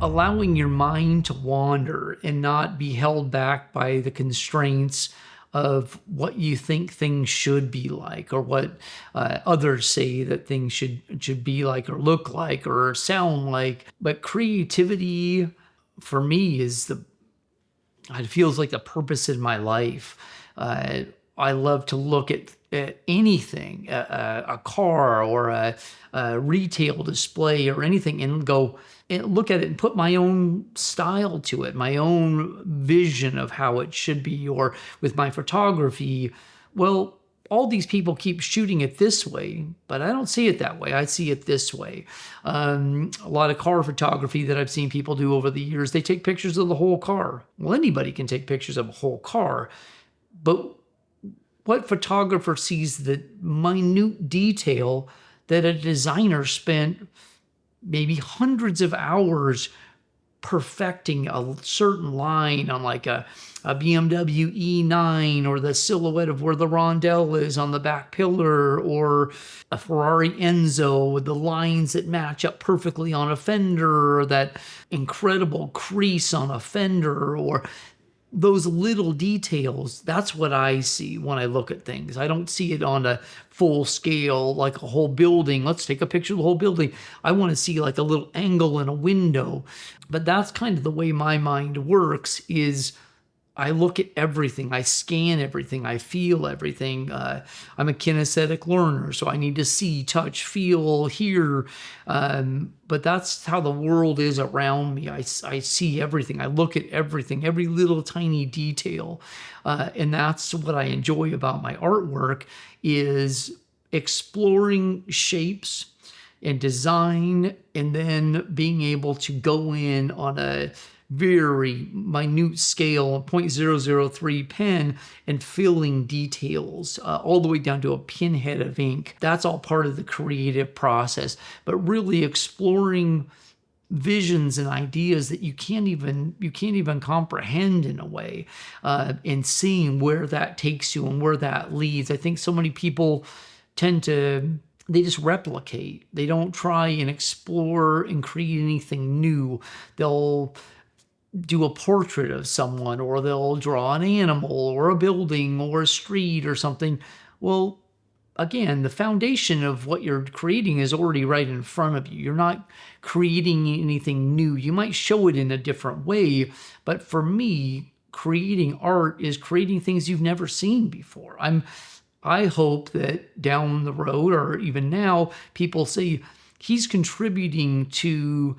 allowing your mind to wander and not be held back by the constraints of what you think things should be like, or what others say that things should be like or look like or sound like. But creativity for me is it feels like the purpose in my life. I love to look at anything, a car or a retail display or anything, and go and look at it and put my own style to it, my own vision of how it should be. Or with my photography, well, all these people keep shooting it this way, but I don't see it that way. I see it this way. A lot of car photography that I've seen people do over the years, they take pictures of the whole car. Well, anybody can take pictures of a whole car, but what photographer sees the minute detail that a designer spent maybe hundreds of hours perfecting a certain line on, like a BMW E9, or the silhouette of where the rondelle is on the back pillar, or a Ferrari Enzo with the lines that match up perfectly on a fender, or that incredible crease on a fender, or those little details. That's what I see when I look at things. I don't see it on a full scale, like a whole building. Let's take a picture of the whole building. I want to see like a little angle in a window. But that's kind of the way my mind works, is I look at everything, I scan everything, I feel everything. I'm a kinesthetic learner, so I need to see, touch, feel, hear. But that's how the world is around me. I see everything. I look at everything, every little tiny detail. And that's what I enjoy about my artwork, is exploring shapes and design, and then being able to go in on a very minute scale, 0.003 pen, and filling details all the way down to a pinhead of ink. That's all part of the creative process, but really exploring visions and ideas that you can't even comprehend in a way, and seeing where that takes you and where that leads. I think so many people they just replicate. They don't try and explore and create anything new. They'll do a portrait of someone, or they'll draw an animal or a building or a street or something. Well, again, the foundation of what you're creating is already right in front of you. You're not creating anything new. You might show it in a different way, but for me, creating art is creating things you've never seen before. I hope that down the road, or even now, people say he's contributing to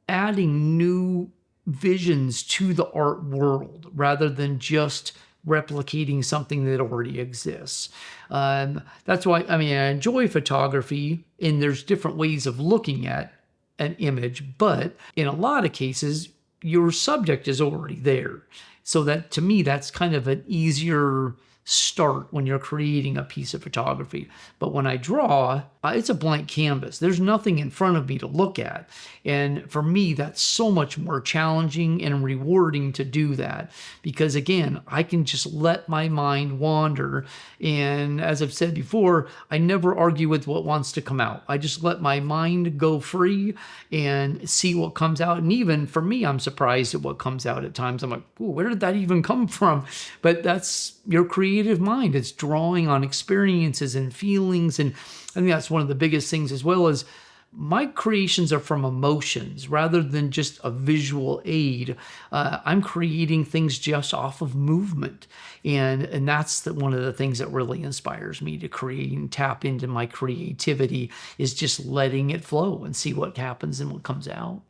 adding new visions to the art world rather than just replicating something that already exists. That's why, I enjoy photography, and there's different ways of looking at an image, but in a lot of cases, your subject is already there. So that, to me, that's kind of an easier start when you're creating a piece of photography. But when I draw, it's a blank canvas. There's nothing in front of me to look at. And for me, that's so much more challenging and rewarding to do that, because again, I can just let my mind wander. And as I've said before, I never argue with what wants to come out. I just let my mind go free and see what comes out. And even for me, I'm surprised at what comes out at times. I'm like, ooh, where did that even come from? But that's your creative mind. It's drawing on experiences and feelings. And I think that's one of the biggest things, as well as my creations are from emotions rather than just a visual aid. I'm creating things just off of movement. And that's one of the things that really inspires me to create and tap into my creativity, is just letting it flow and see what happens and what comes out.